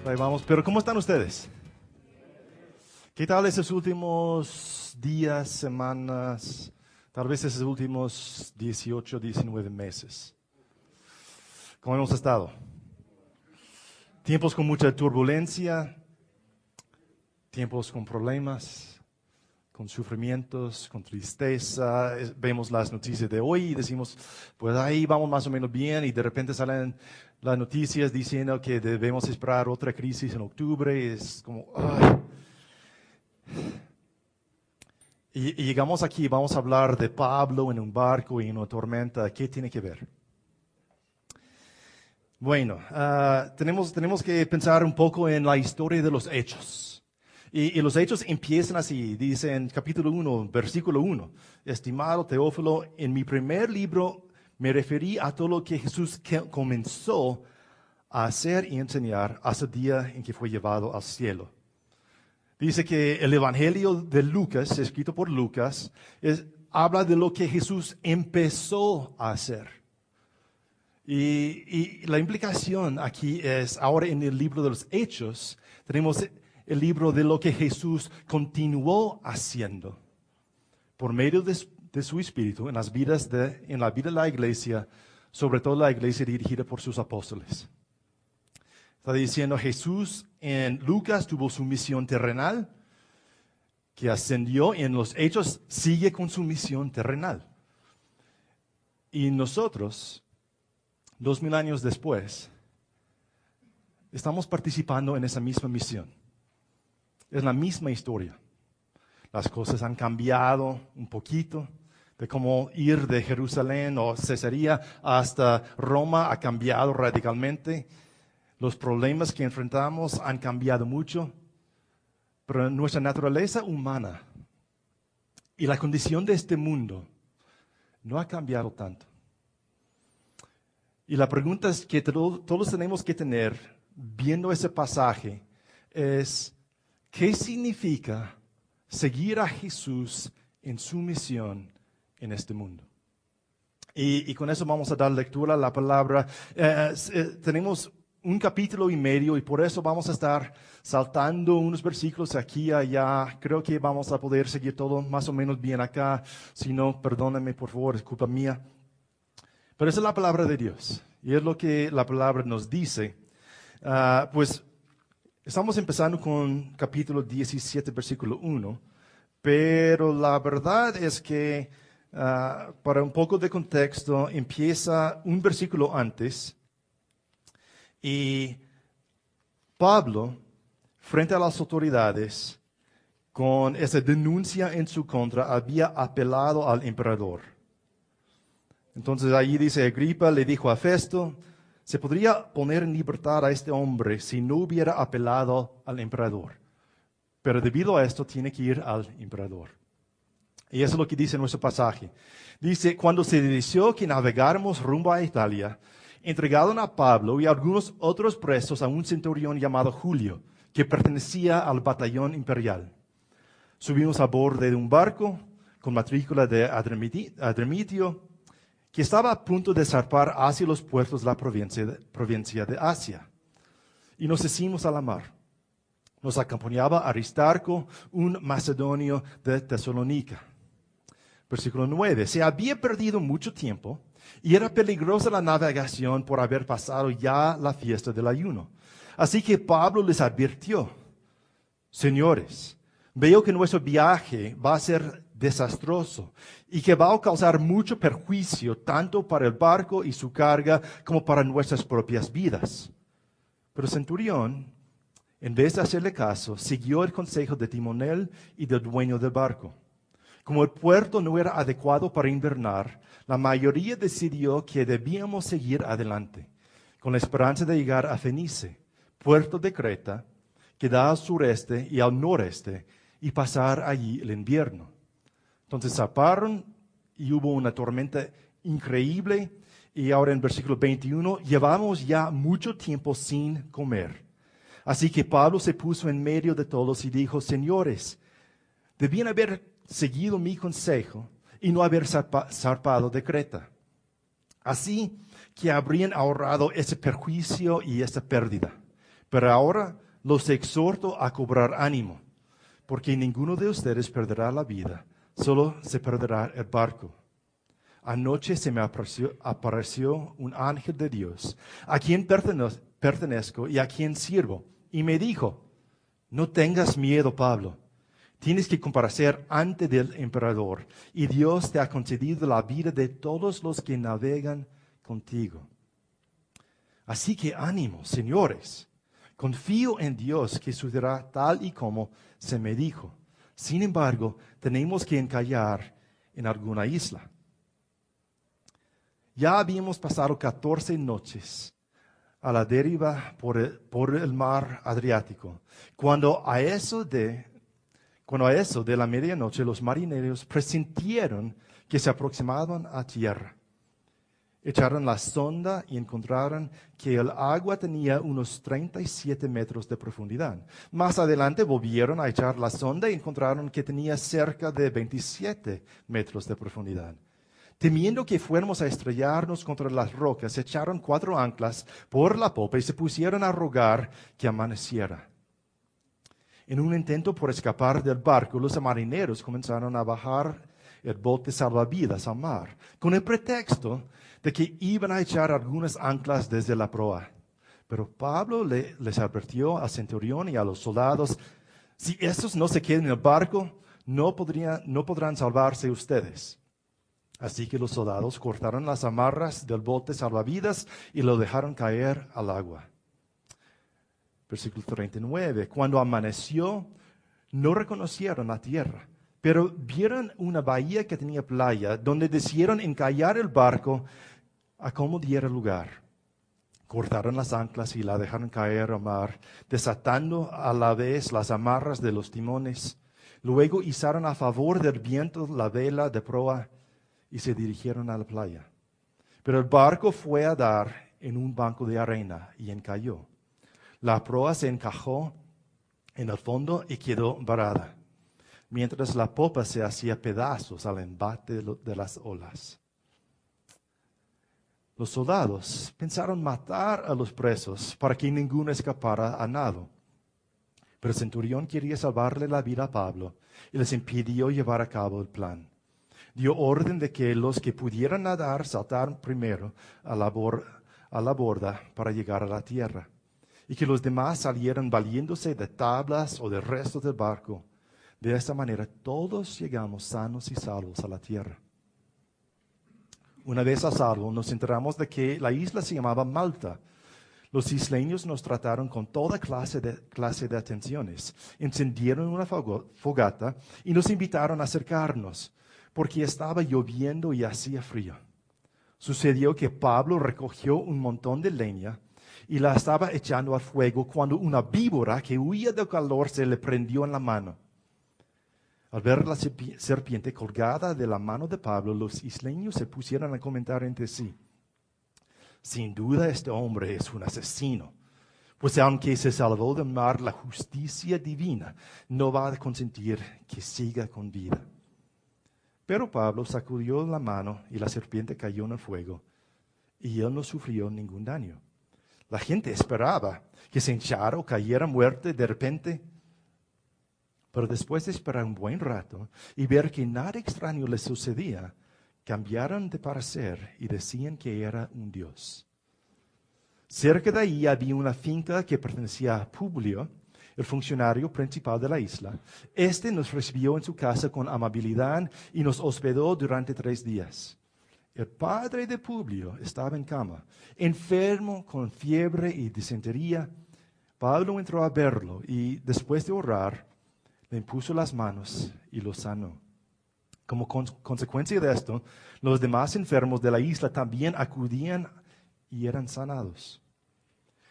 Ahí vamos. Pero ¿cómo están ustedes? ¿Qué tal esos últimos días, semanas, tal vez esos últimos 18, 19 meses? ¿Cómo hemos estado? Tiempos con mucha turbulencia, tiempos con problemas, con sufrimientos, con tristeza. Vemos las noticias de hoy y decimos, pues ahí vamos más o menos bien, y de repente salen las noticias diciendo que debemos esperar otra crisis en octubre. Es como, ¡ay! Y llegamos aquí, vamos a hablar de Pablo en un barco y en una tormenta. ¿Qué tiene que ver? Bueno, tenemos que pensar un poco en la historia de los hechos. Y los hechos empiezan así, dice en capítulo 1, versículo 1. Estimado Teófilo, en mi primer libro me referí a todo lo que Jesús comenzó a hacer y enseñar hasta el día en que fue llevado al cielo. Dice que el Evangelio de Lucas, escrito por Lucas, habla de lo que Jesús empezó a hacer. Y la implicación aquí es, ahora en el libro de los Hechos, tenemos el libro de lo que Jesús continuó haciendo por medio de su Espíritu en la vida de la iglesia, sobre todo la iglesia dirigida por sus apóstoles. Está diciendo Jesús en Lucas tuvo su misión terrenal, que ascendió, y en los Hechos sigue con su misión terrenal. Y nosotros, 2000 años después, estamos participando en esa misma misión. Es la misma historia. Las cosas han cambiado un poquito, de cómo ir de Jerusalén o Cesarea hasta Roma ha cambiado radicalmente. Los problemas que enfrentamos han cambiado mucho, pero nuestra naturaleza humana y la condición de este mundo no ha cambiado tanto. Y la pregunta es que todos tenemos que tener, viendo ese pasaje, es ¿qué significa seguir a Jesús en su misión en este mundo? Y con eso vamos a dar lectura a la palabra. Tenemos un capítulo y medio y por eso vamos a estar saltando unos versículos aquí y allá. Creo que vamos a poder seguir todo más o menos bien acá. Si no, perdóname por favor, es culpa mía. Pero esa es la palabra de Dios y es lo que la palabra nos dice. Pues estamos empezando con capítulo 17, versículo 1, pero la verdad es que para un poco de contexto empieza un versículo antes. Y Pablo, frente a las autoridades, con esa denuncia en su contra, había apelado al emperador. Entonces allí dice, Agripa le dijo a Festo, se podría poner en libertad a este hombre si no hubiera apelado al emperador. Pero debido a esto tiene que ir al emperador. Y eso es lo que dice nuestro pasaje. Dice, cuando se decidió que navegáramos rumbo a Italia, entregaron a Pablo y a algunos otros presos a un centurión llamado Julio, que pertenecía al batallón imperial. Subimos a bordo de un barco con matrícula de Adremitio, que estaba a punto de zarpar hacia los puertos de la provincia de Asia. Y nos hicimos a la mar. Nos acompañaba Aristarco, un macedonio de Tesalónica. Versículo 9. Se había perdido mucho tiempo y era peligrosa la navegación por haber pasado ya la fiesta del ayuno. Así que Pablo les advirtió, señores, veo que nuestro viaje va a ser desastroso y que va a causar mucho perjuicio tanto para el barco y su carga como para nuestras propias vidas. Pero el centurión, en vez de hacerle caso, siguió el consejo de timonel y del dueño del barco. Como el puerto no era adecuado para invernar, la mayoría decidió que debíamos seguir adelante, con la esperanza de llegar a Fenice, puerto de Creta, que da al sureste y al noreste, y pasar allí el invierno. Entonces zarparon y hubo una tormenta increíble, y ahora en versículo 21, llevamos ya mucho tiempo sin comer. Así que Pablo se puso en medio de todos y dijo, señores, debían haber seguido mi consejo y no haber zarpado de Creta. Así que habrían ahorrado ese perjuicio y esa pérdida. Pero ahora los exhorto a cobrar ánimo, porque ninguno de ustedes perderá la vida, solo se perderá el barco. Anoche se me apareció un ángel de Dios, a quien pertenezco y a quien sirvo, y me dijo, no tengas miedo, Pablo. Tienes que comparecer ante el emperador, y Dios te ha concedido la vida de todos los que navegan contigo. Así que ánimo, señores. Confío en Dios que sucederá tal y como se me dijo. Sin embargo, tenemos que encallar en alguna isla. Ya habíamos pasado 14 noches a la deriva por el mar Adriático, cuando a eso de la medianoche los marineros presintieron que se aproximaban a tierra. Echaron la sonda y encontraron que el agua tenía unos 37 metros de profundidad. Más adelante volvieron a echar la sonda y encontraron que tenía cerca de 27 metros de profundidad. Temiendo que fuéramos a estrellarnos contra las rocas, echaron 4 anclas por la popa y se pusieron a rogar que amaneciera. En un intento por escapar del barco, los marineros comenzaron a bajar el bote salvavidas al mar, con el pretexto de que iban a echar algunas anclas desde la proa. Pero Pablo les advirtió al centurión y a los soldados, si estos no se quedan en el barco, no podrán salvarse ustedes. Así que los soldados cortaron las amarras del bote salvavidas y lo dejaron caer al agua. Versículo 39. Cuando amaneció, no reconocieron la tierra, pero vieron una bahía que tenía playa, donde decidieron encallar el barco a como diera lugar. Cortaron las anclas y la dejaron caer al mar, desatando a la vez las amarras de los timones. Luego izaron a favor del viento la vela de proa y se dirigieron a la playa. Pero el barco fue a dar en un banco de arena y encalló. La proa se encajó en el fondo y quedó varada, mientras la popa se hacía pedazos al embate de las olas. Los soldados pensaron matar a los presos para que ninguno escapara a nado. Pero el centurión quería salvarle la vida a Pablo y les impidió llevar a cabo el plan. Dio orden de que los que pudieran nadar saltaran primero a la borda para llegar a la tierra, y que los demás salieran valiéndose de tablas o del resto del barco. De esta manera todos llegamos sanos y salvos a la tierra. Una vez a salvo, nos enteramos de que la isla se llamaba Malta. Los isleños nos trataron con toda clase de atenciones. Encendieron una fogata y nos invitaron a acercarnos, porque estaba lloviendo y hacía frío. Sucedió que Pablo recogió un montón de leña y la estaba echando al fuego cuando una víbora que huía del calor se le prendió en la mano. Al ver la serpiente colgada de la mano de Pablo, los isleños se pusieron a comentar entre sí: sin duda este hombre es un asesino, pues aunque se salvó del mar, la justicia divina no va a consentir que siga con vida. Pero Pablo sacudió la mano y la serpiente cayó en el fuego, y él no sufrió ningún daño. La gente esperaba que se hinchara o cayera muerto de repente. Pero después de esperar un buen rato y ver que nada extraño les sucedía, cambiaron de parecer y decían que era un dios. Cerca de ahí había una finca que pertenecía a Publio, el funcionario principal de la isla. Este nos recibió en su casa con amabilidad y nos hospedó durante 3 días. El padre de Publio estaba en cama, enfermo con fiebre y disentería. Pablo entró a verlo y, después de orar, le impuso las manos y lo sanó. Como consecuencia de esto, los demás enfermos de la isla también acudían y eran sanados.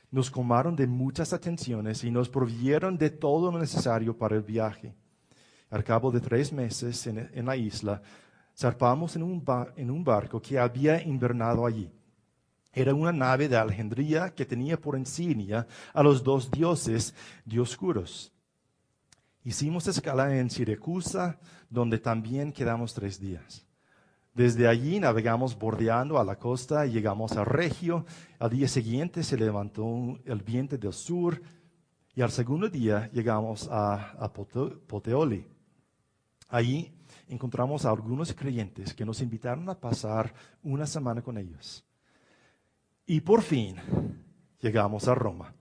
Nos colmaron de muchas atenciones y nos provieron de todo lo necesario para el viaje. Al cabo de 3 meses en la isla, zarpamos en un barco que había invernado allí. Era una nave de Alejandría que tenía por insignia a los 2 dioses Dioscuros. Hicimos escala en Siracusa, donde también quedamos 3 días. Desde allí navegamos bordeando a la costa y llegamos a Regio. Al día siguiente se levantó el viento del sur y al segundo día llegamos a Puteoli. Allí encontramos a algunos creyentes que nos invitaron a pasar una semana con ellos. Y por fin llegamos a Roma.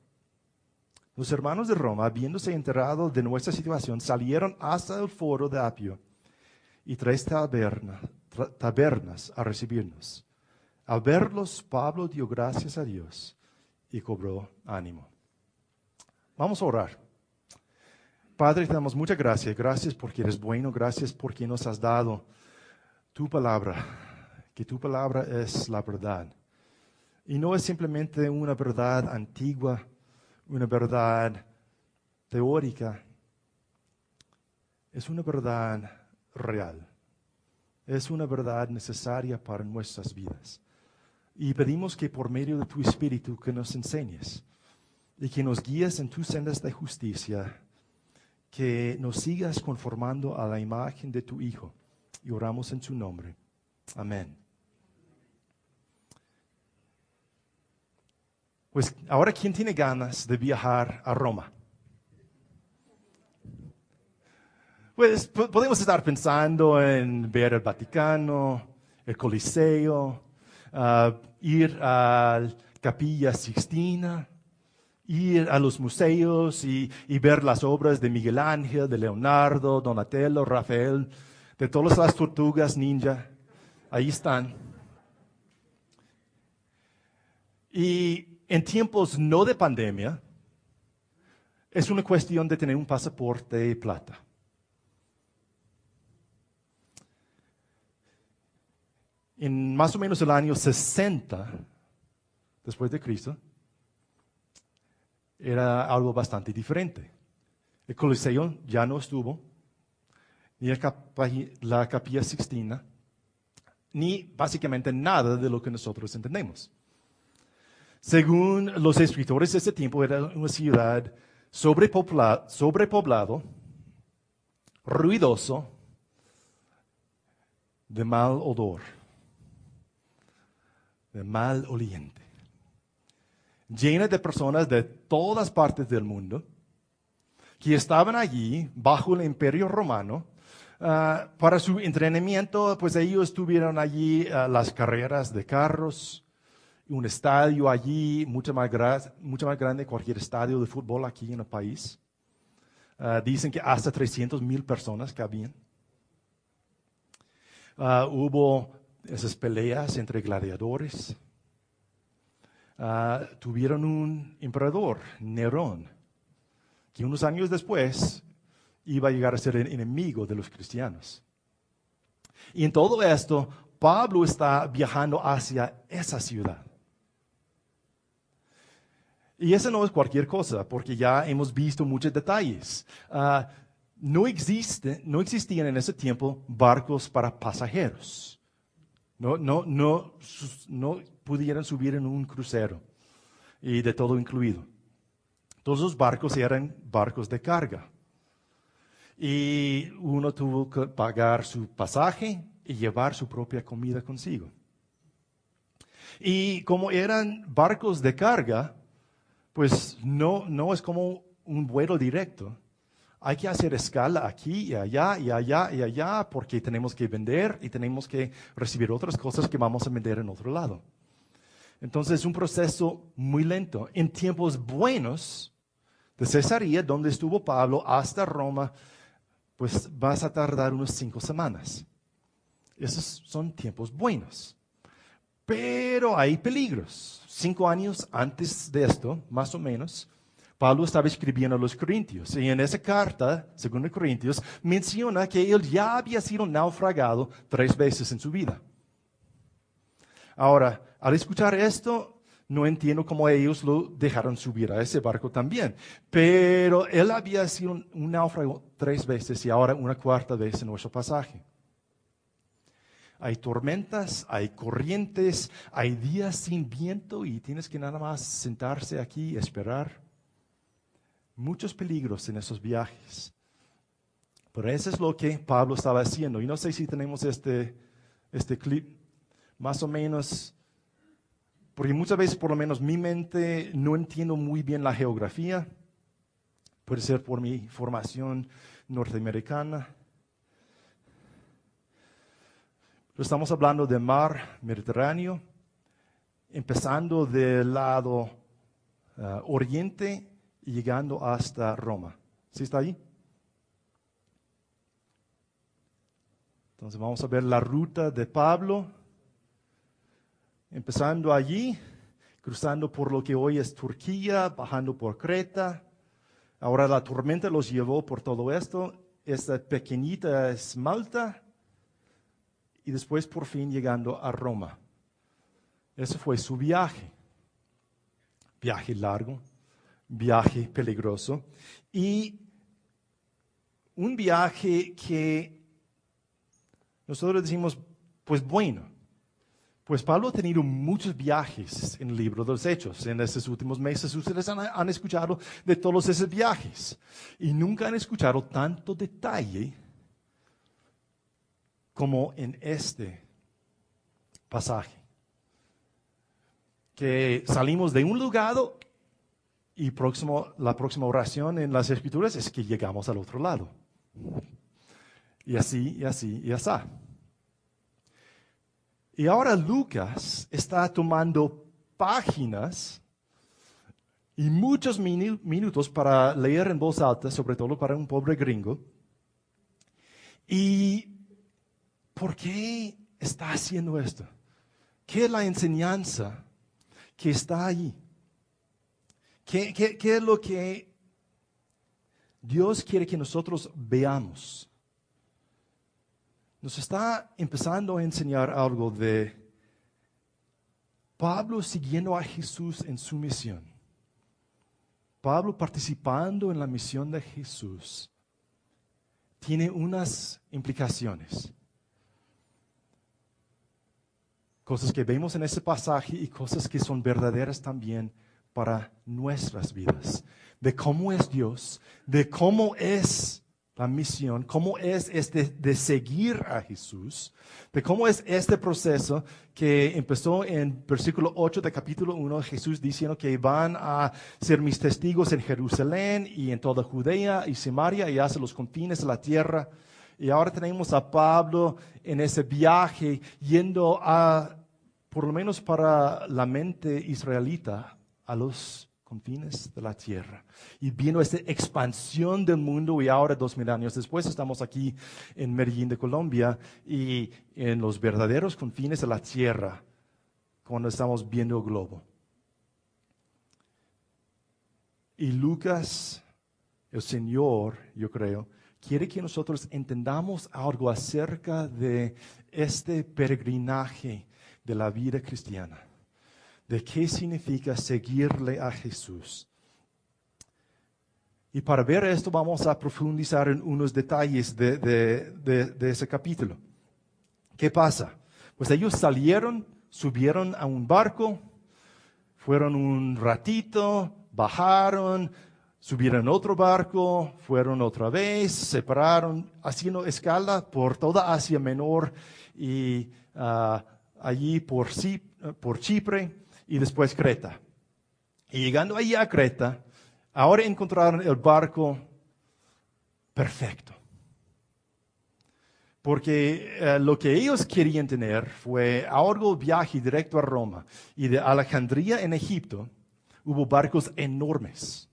Los hermanos de Roma, habiéndose enterado de nuestra situación, salieron hasta el foro de Apio y 3 tabernas a recibirnos. Al verlos, Pablo dio gracias a Dios y cobró ánimo. Vamos a orar. Padre, te damos muchas gracias. Gracias porque eres bueno. Gracias porque nos has dado tu palabra. Que tu palabra es la verdad. Y no es simplemente una verdad antigua, una verdad teórica. Es una verdad real. Es una verdad necesaria para nuestras vidas. Y pedimos que por medio de tu Espíritu que nos enseñes y que nos guíes en tus sendas de justicia, que nos sigas conformando a la imagen de tu Hijo. Y oramos en su nombre. Amén. Pues ahora, ¿quién tiene ganas de viajar a Roma? Pues podemos estar pensando en ver el Vaticano, el Coliseo, ir a la Capilla Sixtina, ir a los museos y ver las obras de Miguel Ángel, de Leonardo, Donatello, Rafael, de todas las tortugas ninja. Ahí están. Y en tiempos no de pandemia, es una cuestión de tener un pasaporte de plata. En más o menos el año 60 después de Cristo, era algo bastante diferente. El Coliseo ya no estuvo, ni la Capilla Sixtina, ni básicamente nada de lo que nosotros entendemos. Según los escritores de ese tiempo, era una ciudad sobrepoblado, ruidoso, de mal odor, de mal oliente, llena de personas de todas partes del mundo que estaban allí bajo el Imperio Romano. Para su entrenamiento, pues ellos tuvieron allí las carreras de carros, un estadio allí, mucho más grande que cualquier estadio de fútbol aquí en el país. Dicen que hasta 300,000 personas cabían. Hubo esas peleas entre gladiadores. Tuvieron un emperador, Nerón, que unos años después iba a llegar a ser el enemigo de los cristianos. Y en todo esto, Pablo está viajando hacia esa ciudad. Y eso no es cualquier cosa, porque ya hemos visto muchos detalles. No existían en ese tiempo barcos para pasajeros. No pudieran subir en un crucero y de todo incluido. Todos los barcos eran barcos de carga. Y uno tuvo que pagar su pasaje y llevar su propia comida consigo. Y como eran barcos de carga, pues no es como un vuelo directo. Hay que hacer escala aquí y allá y allá y allá porque tenemos que vender y tenemos que recibir otras cosas que vamos a vender en otro lado. Entonces es un proceso muy lento. En tiempos buenos, de Cesarea, donde estuvo Pablo, hasta Roma, pues vas a tardar unas 5 semanas. Esos son tiempos buenos. Pero hay peligros. 5 años antes de esto, más o menos, Pablo estaba escribiendo a los Corintios. Y en esa carta, según Corintios, menciona que él ya había sido naufragado 3 veces en su vida. Ahora, al escuchar esto, no entiendo cómo ellos lo dejaron subir a ese barco también. Pero él había sido un náufrago 3 veces y ahora una 4ª vez en nuestro pasaje. Hay tormentas, hay corrientes, hay días sin viento y tienes que nada más sentarse aquí y esperar. Muchos peligros en esos viajes. Pero eso es lo que Pablo estaba haciendo. Y no sé si tenemos este este clip, más o menos, porque muchas veces por lo menos mi mente no entiendo muy bien la geografía, puede ser por mi formación norteamericana. Pero estamos hablando del mar Mediterráneo, empezando del lado oriente y llegando hasta Roma. ¿Sí está ahí? Entonces vamos a ver la ruta de Pablo, empezando allí, cruzando por lo que hoy es Turquía, bajando por Creta. Ahora la tormenta los llevó por todo esto. Esta pequeñita es Malta y después por fin llegando a Roma. Ese fue su viaje. Viaje largo, viaje peligroso y un viaje que nosotros decimos, pues bueno, pues Pablo ha tenido muchos viajes en el libro de los Hechos. En estos últimos meses ustedes han escuchado de todos esos viajes y nunca han escuchado tanto detalle como en este pasaje. Que salimos de un lugar y la próxima oración en las Escrituras es que llegamos al otro lado. Y así, y así, y así. Y ahora Lucas está tomando páginas y muchos minutos para leer en voz alta, sobre todo para un pobre gringo. ¿Y por qué está haciendo esto? ¿Qué es la enseñanza que está ahí? ¿Qué es lo que Dios quiere que nosotros veamos? Nos está empezando a enseñar algo de Pablo siguiendo a Jesús en su misión. Pablo participando en la misión de Jesús. Tiene unas implicaciones. Cosas que vemos en ese pasaje y cosas que son verdaderas también para nuestras vidas. De cómo es Dios, de cómo es la misión, cómo es de seguir a Jesús, de cómo es este proceso que empezó en versículo 8 de capítulo 1, Jesús diciendo que van a ser mis testigos en Jerusalén y en toda Judea y Samaria y hasta los confines de la tierra. Y ahora tenemos a Pablo en ese viaje yendo por lo menos para la mente israelita, a los confines de la tierra. Y viendo esta expansión del mundo y ahora 2000 años después estamos aquí en Medellín de Colombia y en los verdaderos confines de la tierra cuando estamos viendo el globo. Y Lucas, el Señor, yo creo, quiere que nosotros entendamos algo acerca de este peregrinaje de la vida cristiana, de qué significa seguirle a Jesús. Y para ver esto vamos a profundizar en unos detalles de ese capítulo. ¿Qué pasa? Pues ellos subieron a un barco, fueron un ratito, bajaron, subieron otro barco, fueron otra vez, separaron, haciendo escala por toda Asia Menor y allí por Chipre y después Creta. Y llegando allí a Creta, ahora encontraron el barco perfecto. Porque lo que ellos querían tener fue algo viaje directo a Roma. Y de Alejandría en Egipto hubo barcos enormes.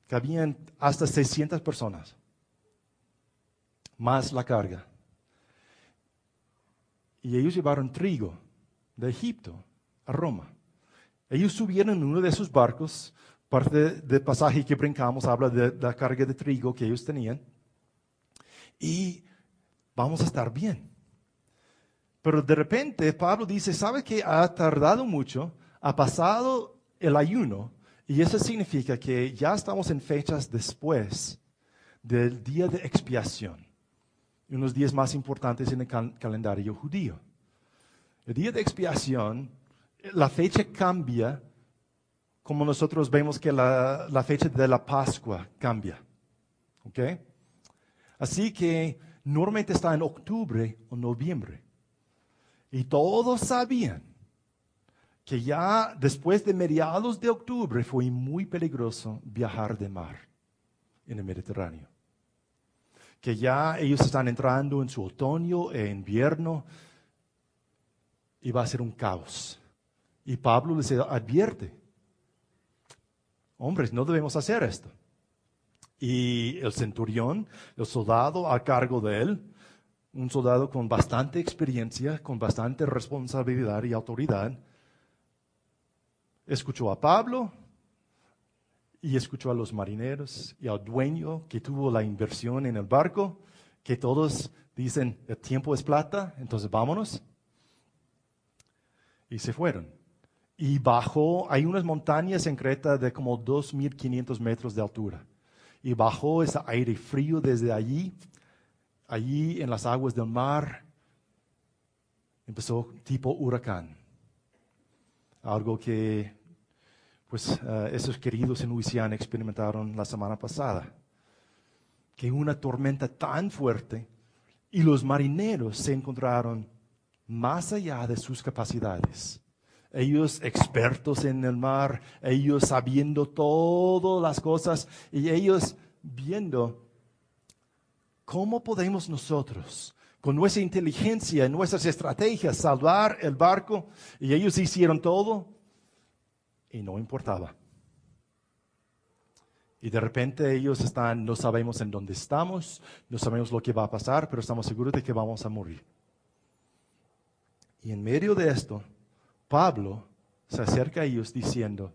Cabían hasta 600 personas. Más la carga. Y ellos llevaron trigo de Egipto a Roma. Ellos subieron en uno de esos barcos. Parte del pasaje que brincamos habla de la carga de trigo que ellos tenían. Y vamos a estar bien. Pero de repente Pablo dice, ¿sabe qué? Ha tardado mucho, ha pasado el ayuno, y eso significa que ya estamos en fechas después del día de expiación, unos días más importantes en el calendario judío. El día de expiación, la fecha cambia, como nosotros vemos que la fecha de la Pascua cambia. ¿Ok? Así que normalmente está en octubre o noviembre. Y todos sabían que ya después de mediados de octubre fue muy peligroso viajar de mar en el Mediterráneo. Que ya ellos están entrando en su otoño e invierno y va a ser un caos. Y Pablo les advierte, hombres, no debemos hacer esto. Y el centurión, el soldado a cargo de él, un soldado con bastante experiencia, con bastante responsabilidad y autoridad, escuchó a Pablo y escuchó a los marineros y al dueño que tuvo la inversión en el barco, que todos dicen, el tiempo es plata, entonces vámonos. Y se fueron. Y bajó, hay unas montañas en Creta de como 2.500 metros de altura. Y bajó ese aire frío desde allí en las aguas del mar, empezó tipo huracán. Algo que esos queridos en Luisiana experimentaron la semana pasada. Que una tormenta tan fuerte y los marineros se encontraron más allá de sus capacidades. Ellos expertos en el mar, ellos sabiendo todas las cosas y ellos viendo cómo podemos nosotros, con nuestra inteligencia, nuestras estrategias, salvar el barco. Y ellos hicieron todo y no importaba. Y de repente ellos están, no sabemos en dónde estamos, no sabemos lo que va a pasar, pero estamos seguros de que vamos a morir. Y en medio de esto, Pablo se acerca a ellos diciendo,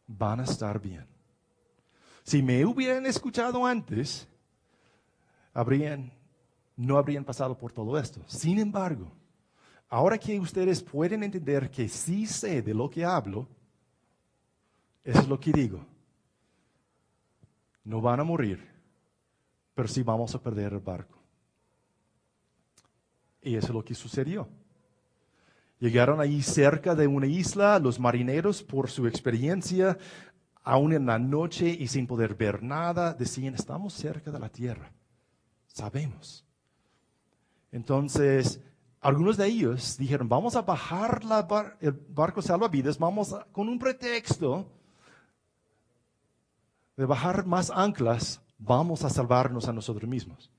van a estar bien. Si me hubieran escuchado antes, no habrían pasado por todo esto. Sin embargo, ahora que ustedes pueden entender que sí sé de lo que hablo, eso es lo que digo. No van a morir, pero sí vamos a perder el barco. Y eso es lo que sucedió. Llegaron ahí cerca de una isla, los marineros, por su experiencia, aún en la noche y sin poder ver nada, decían, estamos cerca de la tierra, sabemos. Entonces, algunos de ellos dijeron, vamos a bajar el barco salvavidas, con un pretexto de bajar más anclas, vamos a salvarnos a nosotros mismos.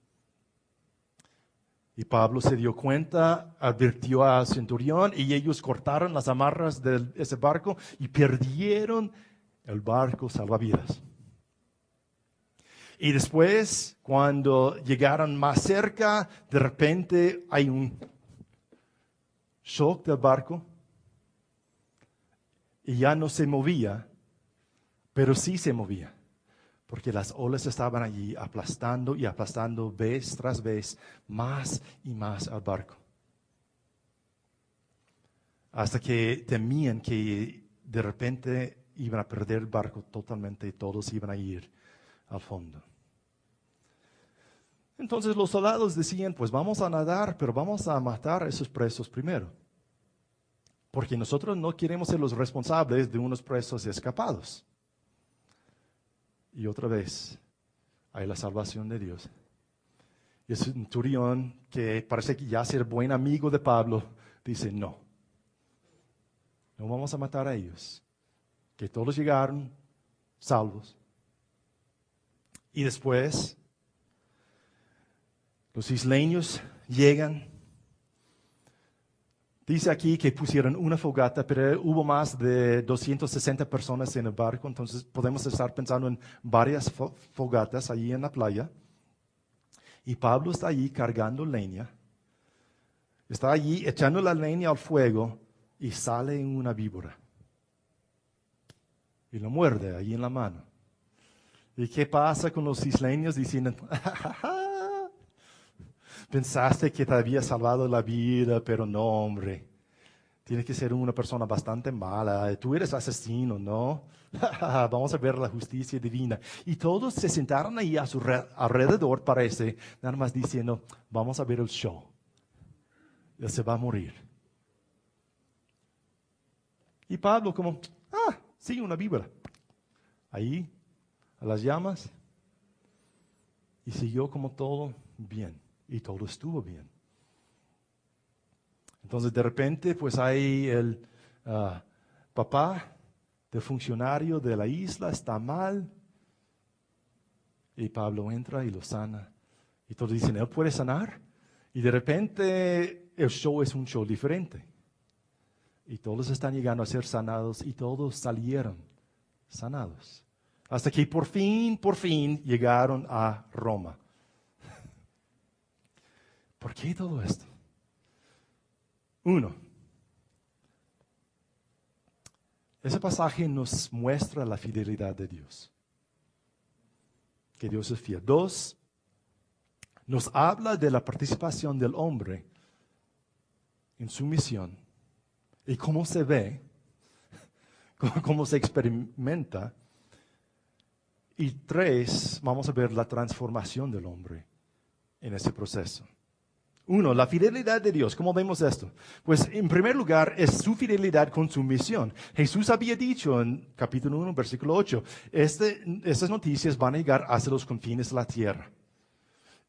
Y Pablo se dio cuenta, advirtió al centurión y ellos cortaron las amarras de ese barco y perdieron el barco salvavidas. Y después, cuando llegaron más cerca, de repente hay un shock del barco y ya no se movía, pero sí se movía. Porque las olas estaban allí aplastando y aplastando vez tras vez más y más al barco. Hasta que temían que de repente iban a perder el barco totalmente y todos iban a ir al fondo. Entonces los soldados decían, pues vamos a nadar, pero vamos a matar a esos presos primero. Porque nosotros no queremos ser los responsables de unos presos escapados. Y otra vez, hay la salvación de Dios. Y el centurión, que parece que ya ser buen amigo de Pablo, dice, no vamos a matar a ellos. Que todos llegaron salvos. Y después, los isleños llegan. Dice aquí que pusieron una fogata, pero hubo más de 260 personas en el barco, entonces podemos estar pensando en varias fogatas allí en la playa. Y Pablo está allí cargando leña, está allí echando la leña al fuego y sale una víbora. Y lo muerde allí en la mano. ¿Y qué pasa con los isleños diciendo, pensaste que te había salvado la vida, pero no, hombre. Tienes que ser una persona bastante mala. Tú eres asesino, ¿no? Vamos a ver la justicia divina. Y todos se sentaron ahí a su alrededor, parece, nada más diciendo, vamos a ver el show. Él se va a morir. Y Pablo como, sí, una víbora. Ahí, a las llamas. Y siguió como todo bien. Y todo estuvo bien. Entonces de repente pues hay el papá del funcionario de la isla, está mal. Y Pablo entra y lo sana. Y todos dicen, ¿él puede sanar? Y de repente el show es un show diferente. Y todos están llegando a ser sanados y todos salieron sanados. Hasta que por fin llegaron a Roma. ¿Por qué todo esto? Uno, ese pasaje nos muestra la fidelidad de Dios. Que Dios es fiel. Dos, nos habla de la participación del hombre en su misión y cómo se ve, cómo se experimenta. Y tres, vamos a ver la transformación del hombre en ese proceso. Uno, la fidelidad de Dios. ¿Cómo vemos esto? Pues en primer lugar es su fidelidad con su misión. Jesús había dicho en capítulo 1, versículo 8, estas noticias van a llegar hasta los confines de la tierra.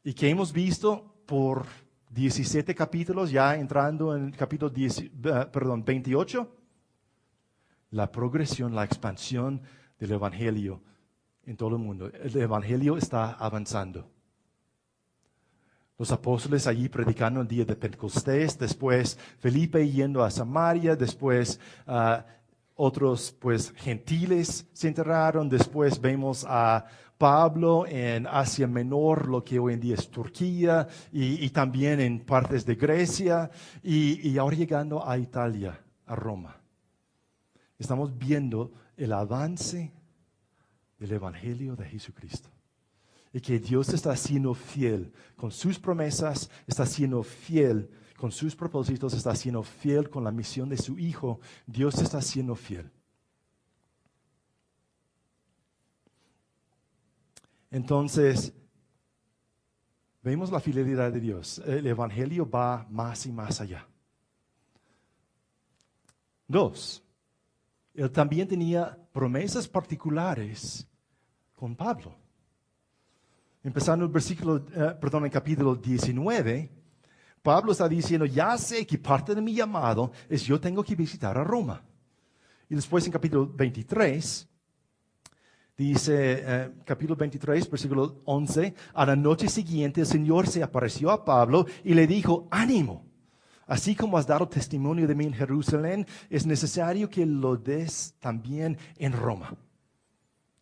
Y que hemos visto por 17 capítulos, ya entrando en el capítulo 28, la progresión, la expansión del Evangelio en todo el mundo. El Evangelio está avanzando. Los apóstoles allí predicando el día de Pentecostés, después Felipe yendo a Samaria, después otros pues gentiles se enteraron, después vemos a Pablo en Asia Menor, lo que hoy en día es Turquía, y también en partes de Grecia, y ahora llegando a Italia, a Roma. Estamos viendo el avance del Evangelio de Jesucristo. Y que Dios está siendo fiel con sus promesas, está siendo fiel con sus propósitos, está siendo fiel con la misión de su Hijo. Dios está siendo fiel. Entonces, vemos la fidelidad de Dios. El Evangelio va más y más allá. Dos, Él también tenía promesas particulares con Pablo. Empezando el el capítulo 19, Pablo está diciendo, ya sé que parte de mi llamado es yo tengo que visitar a Roma. Y después en capítulo 23, dice, capítulo 23, versículo 11, a la noche siguiente el Señor se apareció a Pablo y le dijo, ánimo, así como has dado testimonio de mí en Jerusalén, es necesario que lo des también en Roma.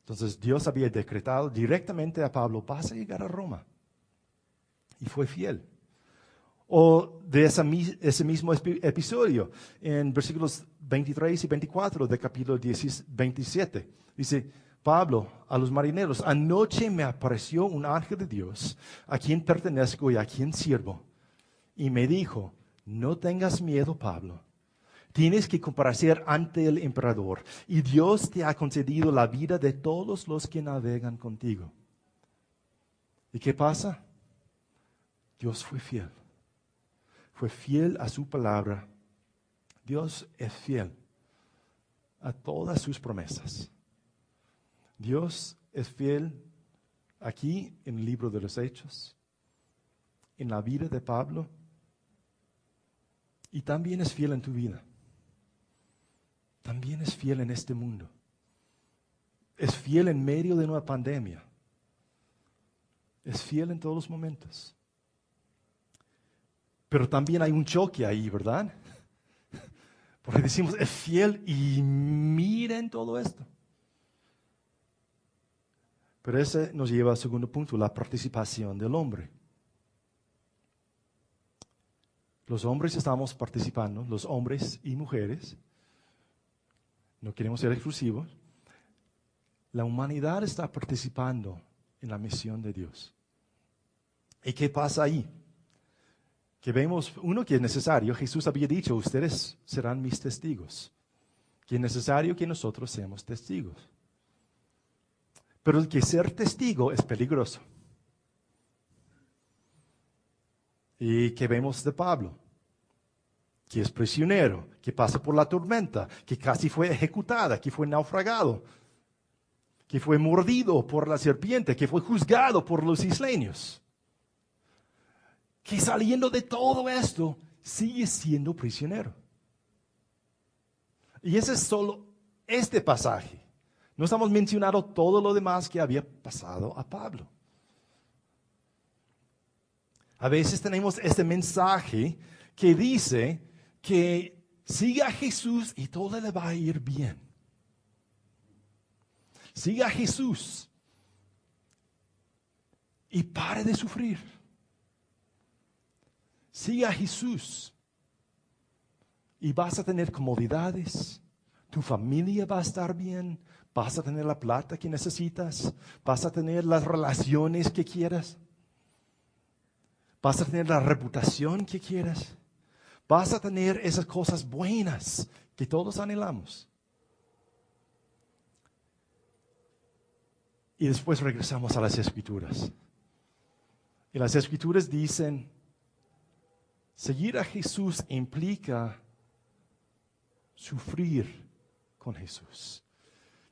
Entonces Dios había decretado directamente a Pablo, vas a llegar a Roma. Y fue fiel. O de ese mismo episodio, en versículos 23 y 24 del capítulo 27, dice Pablo a los marineros, anoche me apareció un ángel de Dios, a quien pertenezco y a quien sirvo. Y me dijo, no tengas miedo, Pablo. Tienes que comparecer ante el emperador y Dios te ha concedido la vida de todos los que navegan contigo. ¿Y qué pasa? Dios fue fiel. Fue fiel a su palabra. Dios es fiel a todas sus promesas. Dios es fiel aquí en el libro de los Hechos, en la vida de Pablo, y también es fiel en tu vida. También es fiel en este mundo. Es fiel en medio de una pandemia. Es fiel en todos los momentos. Pero también hay un choque ahí, ¿verdad? Porque decimos, es fiel y miren todo esto. Pero ese nos lleva al segundo punto, la participación del hombre. Los hombres estamos participando, los hombres y mujeres. No queremos ser exclusivos. La humanidad está participando en la misión de Dios. ¿Y qué pasa ahí? Que vemos, uno, que es necesario. Jesús había dicho, ustedes serán mis testigos. Que es necesario que nosotros seamos testigos. Pero el que ser testigo es peligroso. ¿Y qué vemos de Pablo? Que es prisionero, que pasa por la tormenta, que casi fue ejecutada, que fue naufragado, que fue mordido por la serpiente, que fue juzgado por los isleños. Que saliendo de todo esto, sigue siendo prisionero. Y ese es solo este pasaje. No estamos mencionando todo lo demás que había pasado a Pablo. A veces tenemos este mensaje que dice que siga a Jesús y todo le va a ir bien. Siga a Jesús y pare de sufrir. Siga a Jesús y vas a tener comodidades. Tu familia va a estar bien. Vas a tener la plata que necesitas. Vas a tener las relaciones que quieras. Vas a tener la reputación que quieras. Vas a tener esas cosas buenas que todos anhelamos. Y después regresamos a las Escrituras. Y las Escrituras dicen, seguir a Jesús implica sufrir con Jesús.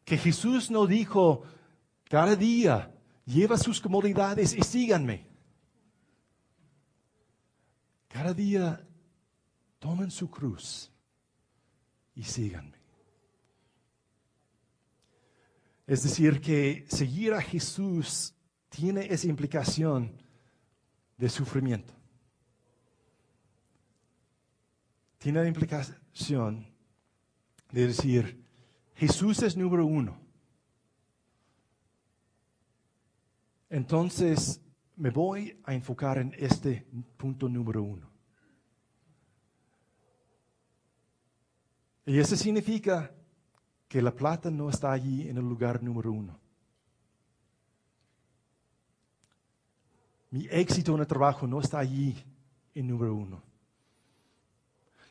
Que Jesús no dijo, cada día lleva sus comodidades y síganme. Cada día tomen su cruz y síganme. Es decir, que seguir a Jesús tiene esa implicación de sufrimiento. Tiene la implicación de decir, Jesús es número uno. Entonces me voy a enfocar en este punto número uno. Y eso significa que la plata no está allí en el lugar número uno. Mi éxito en el trabajo no está allí en número uno.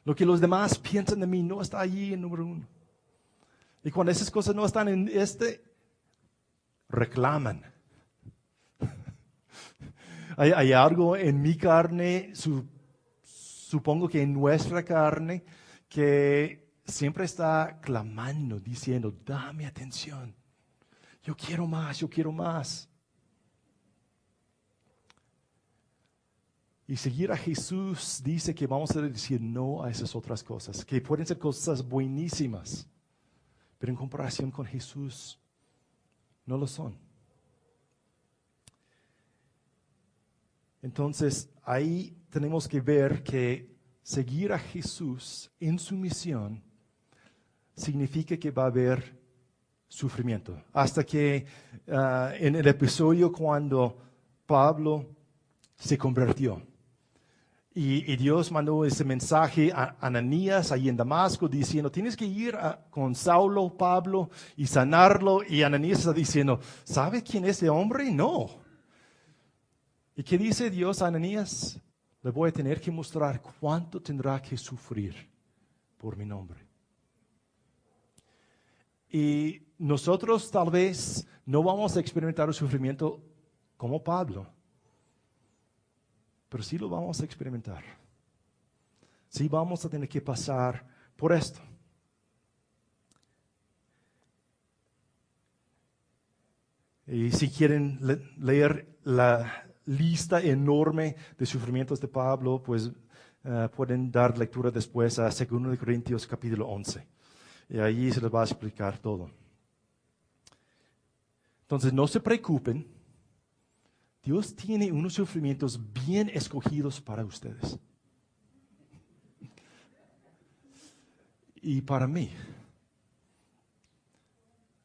Lo que los demás piensan de mí no está allí en número uno. Y cuando esas cosas no están en reclaman. Hay algo en mi carne, supongo que en nuestra carne, que siempre está clamando, diciendo, dame atención. Yo quiero más, yo quiero más. Y seguir a Jesús dice que vamos a decir no a esas otras cosas, que pueden ser cosas buenísimas, pero en comparación con Jesús no lo son. Entonces, ahí tenemos que ver que seguir a Jesús en su misión significa que va a haber sufrimiento. Hasta que en el episodio cuando Pablo se convirtió y Dios mandó ese mensaje a Ananías ahí en Damasco diciendo, tienes que ir con Saulo, Pablo y sanarlo. Y Ananías está diciendo, ¿sabe quién es ese hombre? No. ¿Y qué dice Dios a Ananías? Le voy a tener que mostrar cuánto tendrá que sufrir por mi nombre. Y nosotros tal vez no vamos a experimentar el sufrimiento como Pablo, pero sí lo vamos a experimentar. Sí vamos a tener que pasar por esto. Y si quieren leer la lista enorme de sufrimientos de Pablo, pues pueden dar lectura después a 2 Corintios capítulo 11. Y ahí se les va a explicar todo. Entonces, no se preocupen. Dios tiene unos sufrimientos bien escogidos para ustedes. Y para mí.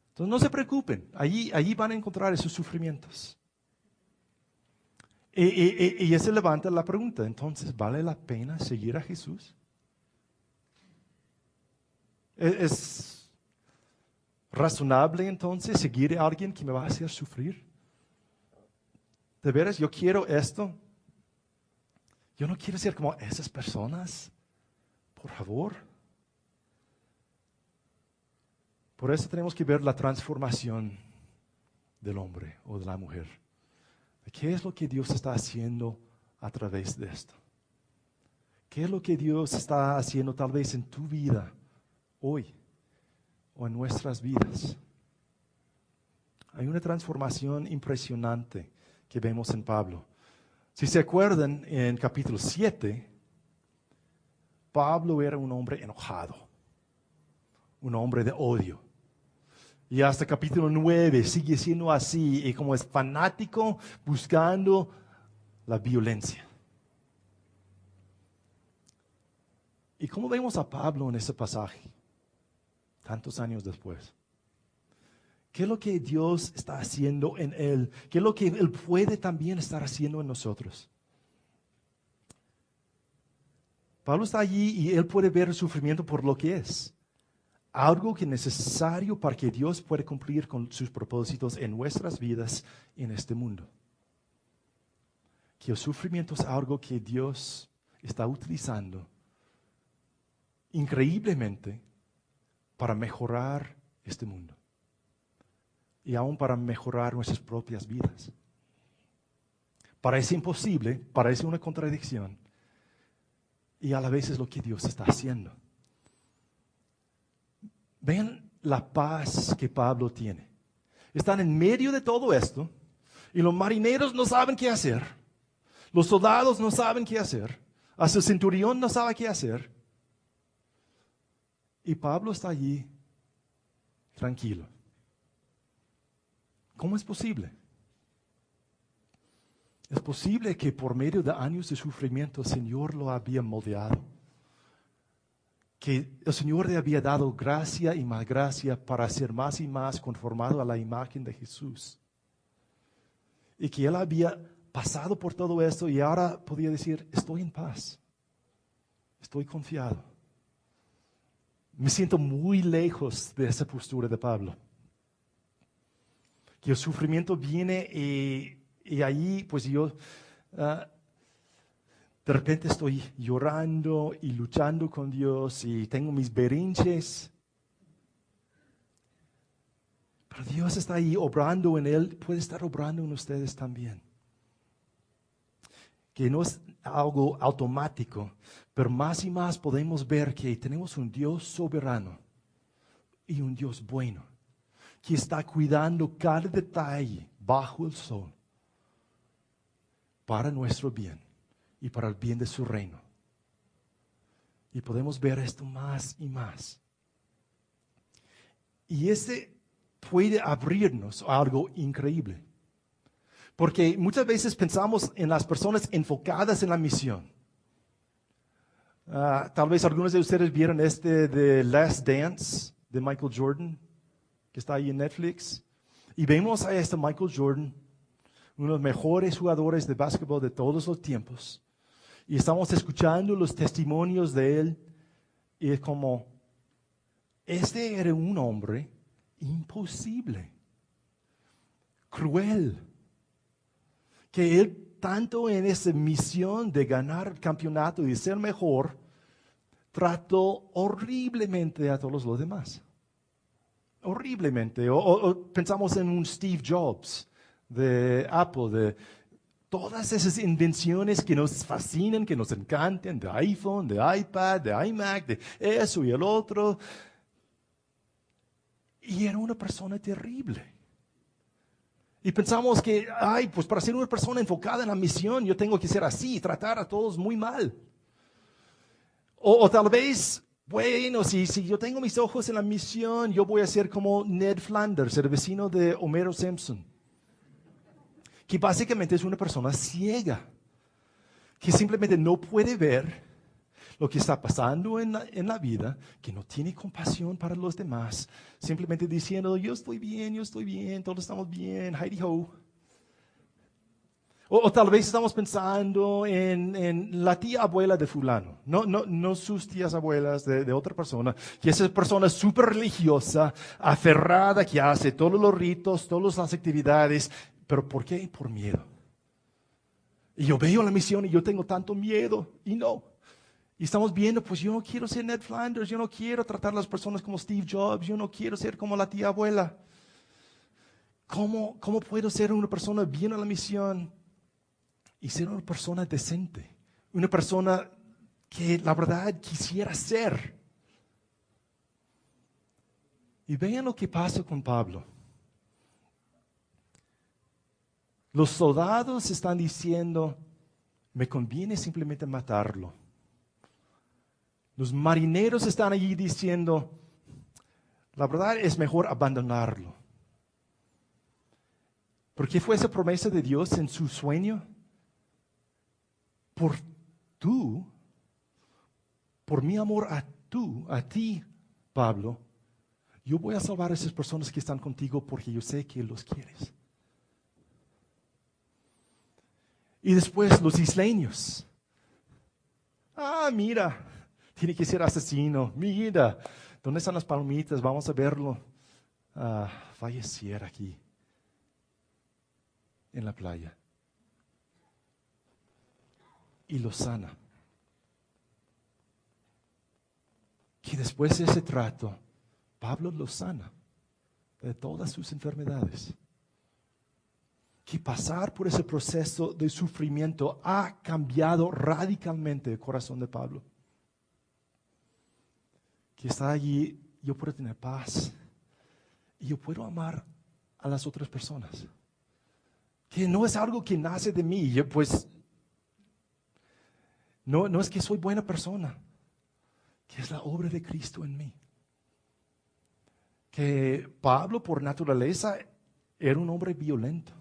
Entonces, no se preocupen. Allí van a encontrar esos sufrimientos. Y se levanta la pregunta, entonces, ¿vale la pena seguir a Jesús? ¿Es razonable entonces seguir a alguien que me va a hacer sufrir? ¿De veras yo quiero esto? Yo no quiero ser como esas personas. Por favor. Por eso tenemos que ver la transformación del hombre o de la mujer. ¿Qué es lo que Dios está haciendo a través de esto? ¿Qué es lo que Dios está haciendo tal vez en tu vida hoy o en nuestras vidas? Hay una transformación impresionante que vemos en Pablo. Si se acuerdan, en capítulo 7, Pablo era un hombre enojado, un hombre de odio. Y hasta capítulo 9 sigue siendo así, y como es fanático buscando la violencia. ¿Y cómo vemos a Pablo en ese pasaje, tantos años después? ¿Qué es lo que Dios está haciendo en él? ¿Qué es lo que él puede también estar haciendo en nosotros? Pablo está allí y él puede ver el sufrimiento por lo que es. Algo que es necesario para que Dios pueda cumplir con sus propósitos en nuestras vidas en este mundo. Que el sufrimiento es algo que Dios está utilizando increíblemente para mejorar este mundo. Y aún para mejorar nuestras propias vidas. Parece imposible, parece una contradicción. Y a la vez es lo que Dios está haciendo. Vean la paz que Pablo tiene. Están en medio de todo esto y los marineros no saben qué hacer. Los soldados no saben qué hacer. Hasta el centurión no sabe qué hacer. Y Pablo está allí tranquilo. ¿Cómo es posible? Es posible que por medio de años de sufrimiento el Señor lo había moldeado. Que el Señor le había dado gracia y más gracia para ser más y más conformado a la imagen de Jesús. Y que Él había pasado por todo esto y ahora podía decir, estoy en paz, estoy confiado. Me siento muy lejos de esa postura de Pablo. Que el sufrimiento viene y ahí pues yo de repente estoy llorando y luchando con Dios y tengo mis berrinches. Pero Dios está ahí obrando en Él, puede estar obrando en ustedes también. Que no es algo automático, pero más y más podemos ver que tenemos un Dios soberano y un Dios bueno, que está cuidando cada detalle bajo el sol para nuestro bien y para el bien de su reino. Y podemos ver esto más y más. Y ese puede abrirnos a algo increíble. Porque muchas veces pensamos en las personas enfocadas en la misión. Tal vez algunos de ustedes vieron de Last Dance de Michael Jordan, que está ahí en Netflix. Y vemos a Michael Jordan, uno de los mejores jugadores de básquetbol de todos los tiempos. Y estamos escuchando los testimonios de él. Y es como, este era un hombre imposible, cruel. Que él, tanto en esa misión de ganar el campeonato y ser mejor, trató horriblemente a todos los demás. Horriblemente. O pensamos en un Steve Jobs de Apple, de todas esas invenciones que nos fascinan, que nos encantan, de iPhone, de iPad, de iMac, de eso y el otro. Y era una persona terrible. Y pensamos que, pues para ser una persona enfocada en la misión, yo tengo que ser así, tratar a todos muy mal. O tal vez, bueno, si yo tengo mis ojos en la misión, yo voy a ser como Ned Flanders, el vecino de Homero Simpson. Que básicamente es una persona ciega, que simplemente no puede ver lo que está pasando en la vida, que no tiene compasión para los demás, simplemente diciendo, yo estoy bien, todos estamos bien, Heidi ho. O tal vez estamos pensando en la tía abuela de fulano, no sus tías abuelas de otra persona, que es esa persona súper religiosa, aferrada, que hace todos los ritos, todas las actividades, pero ¿por qué? Por miedo. Y yo veo la misión y yo tengo tanto miedo y no. Y estamos viendo, pues yo no quiero ser Ned Flanders, yo no quiero tratar a las personas como Steve Jobs, yo no quiero ser como la tía abuela. ¿Cómo puedo ser una persona bien a la misión y ser una persona decente? Una persona que la verdad quisiera ser. Y vean lo que pasa con Pablo. Los soldados están diciendo, me conviene simplemente matarlo. Los marineros están allí diciendo, la verdad es mejor abandonarlo. ¿Por qué fue esa promesa de Dios en su sueño? Por mi amor a ti, Pablo, yo voy a salvar a esas personas que están contigo porque yo sé que los quieres. Y después los isleños. Mira, tiene que ser asesino. Mira, ¿dónde están las palomitas? Vamos a verlo fallecer aquí en la playa. Y lo sana. Que después de ese trato, Pablo lo sana de todas sus enfermedades. Que pasar por ese proceso de sufrimiento ha cambiado radicalmente el corazón de Pablo. Que está allí, yo puedo tener paz y yo puedo amar a las otras personas. Que no es algo que nace de mí, no es que soy buena persona, que es la obra de Cristo en mí. Que Pablo por naturaleza era un hombre violento.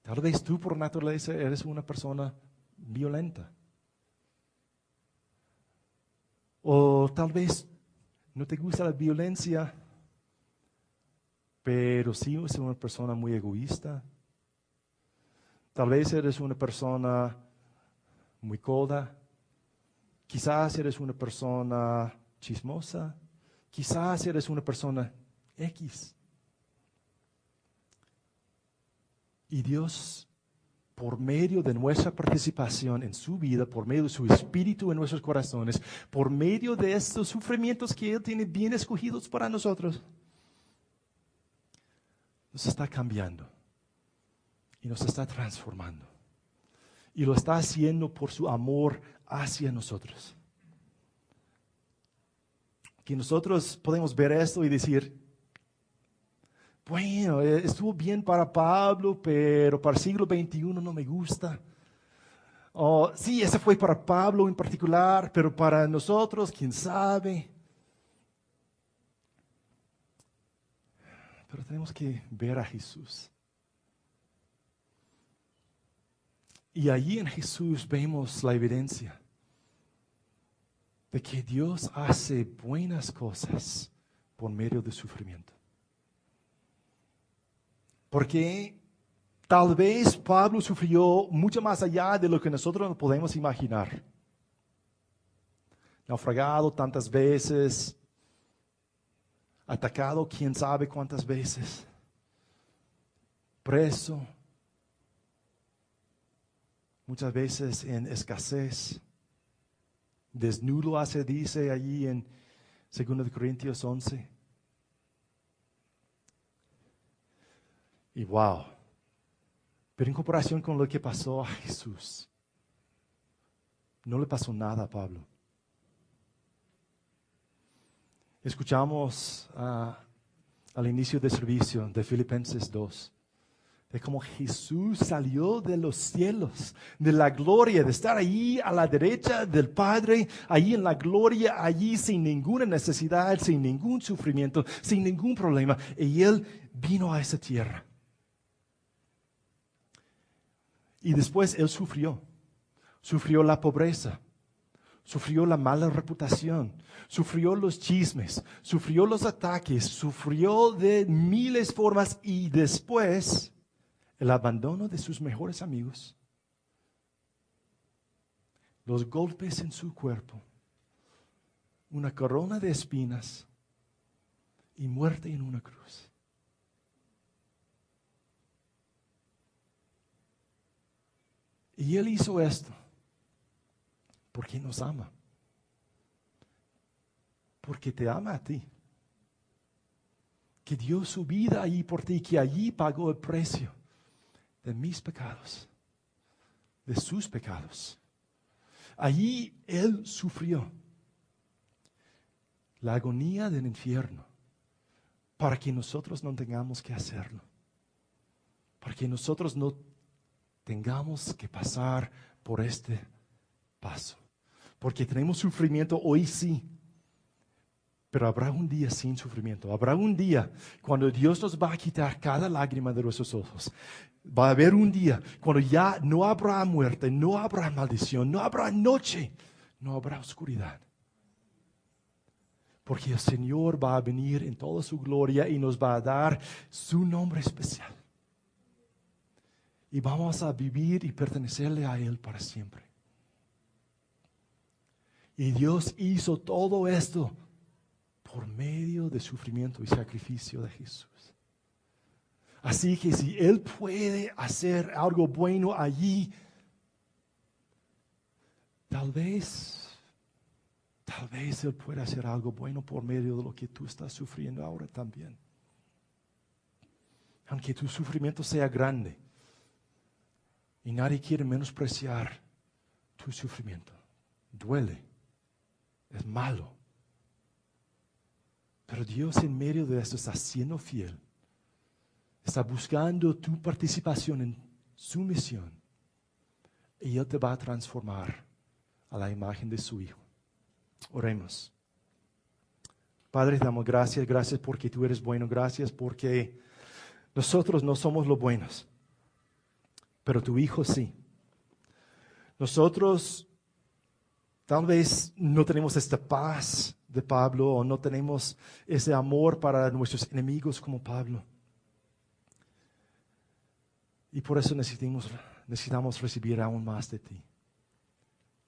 Tal vez tú por naturaleza eres una persona violenta. O tal vez no te gusta la violencia, pero sí eres una persona muy egoísta. Tal vez eres una persona muy coda. Quizás eres una persona chismosa. Quizás eres una persona X. Y Dios, por medio de nuestra participación en su vida, por medio de su Espíritu en nuestros corazones, por medio de estos sufrimientos que Él tiene bien escogidos para nosotros, nos está cambiando y nos está transformando. Y lo está haciendo por su amor hacia nosotros. Que nosotros podemos ver esto y decir, bueno, estuvo bien para Pablo, pero para el siglo XXI no me gusta. Sí, ese fue para Pablo en particular, pero para nosotros, quién sabe. Pero tenemos que ver a Jesús. Y allí en Jesús vemos la evidencia de que Dios hace buenas cosas por medio del sufrimiento. Porque tal vez Pablo sufrió mucho más allá de lo que nosotros nos podemos imaginar. Naufragado tantas veces, atacado quién sabe cuántas veces, preso, muchas veces en escasez, desnudo se dice allí en 2 Corintios 11. Y wow, pero en comparación con lo que pasó a Jesús, no le pasó nada a Pablo. Escuchamos al inicio del servicio de Filipenses 2, de cómo Jesús salió de los cielos, de la gloria, de estar allí a la derecha del Padre, allí en la gloria, allí sin ninguna necesidad, sin ningún sufrimiento, sin ningún problema. Y Él vino a esa tierra. Y después Él sufrió la pobreza, sufrió la mala reputación, sufrió los chismes, sufrió los ataques, sufrió de miles formas y después el abandono de sus mejores amigos, los golpes en su cuerpo, una corona de espinas y muerte en una cruz. Y Él hizo esto porque nos ama. Porque te ama a ti. Que dio su vida allí por ti, que allí pagó el precio de mis pecados, de sus pecados. Allí Él sufrió la agonía del infierno para que nosotros no tengamos que hacerlo. Para que nosotros no tengamos que pasar por este paso. Porque tenemos sufrimiento hoy sí. Pero habrá un día sin sufrimiento. Habrá un día cuando Dios nos va a quitar cada lágrima de nuestros ojos. Va a haber un día cuando ya no habrá muerte, no habrá maldición, no habrá noche, no habrá oscuridad. Porque el Señor va a venir en toda su gloria y nos va a dar su nombre especial. Y vamos a vivir y pertenecerle a Él para siempre. Y Dios hizo todo esto por medio del sufrimiento y sacrificio de Jesús. Así que si Él puede hacer algo bueno allí, tal vez Él puede hacer algo bueno por medio de lo que tú estás sufriendo ahora también. Aunque tu sufrimiento sea grande, y nadie quiere menospreciar tu sufrimiento. Duele, es malo. Pero Dios en medio de esto está siendo fiel. Está buscando tu participación en su misión. Y Él te va a transformar a la imagen de su Hijo. Oremos. Padre, te damos gracias. Gracias porque tú eres bueno. Gracias porque nosotros no somos los buenos. Pero tu Hijo sí. Nosotros tal vez no tenemos esta paz de Pablo o no tenemos ese amor para nuestros enemigos como Pablo. Y por eso necesitamos recibir aún más de ti.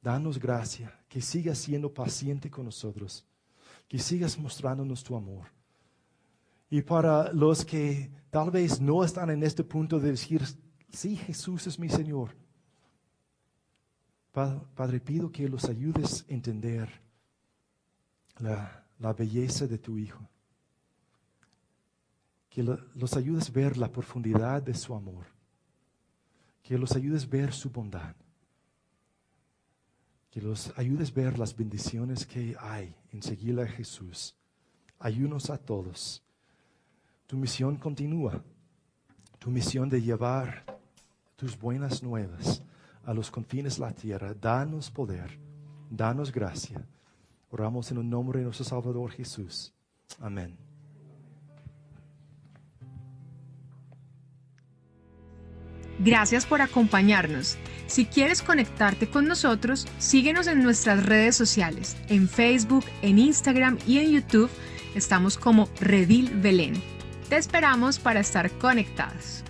Danos gracia, que sigas siendo paciente con nosotros, que sigas mostrándonos tu amor. Y para los que tal vez no están en este punto de decir, sí, Jesús es mi Señor. Padre, pido que los ayudes a entender la belleza de tu Hijo. Que los ayudes a ver la profundidad de su amor. Que los ayudes a ver su bondad. Que los ayudes a ver las bendiciones que hay en seguir a Jesús. Ayúdanos a todos. Tu misión continúa. Tu misión de llevar tus buenas nuevas a los confines de la tierra. Danos poder, danos gracia. Oramos en el nombre de nuestro Salvador Jesús. Amén. Gracias por acompañarnos. Si quieres conectarte con nosotros, síguenos en nuestras redes sociales. En Facebook, en Instagram y en YouTube estamos como Redil Belén. Te esperamos para estar conectados.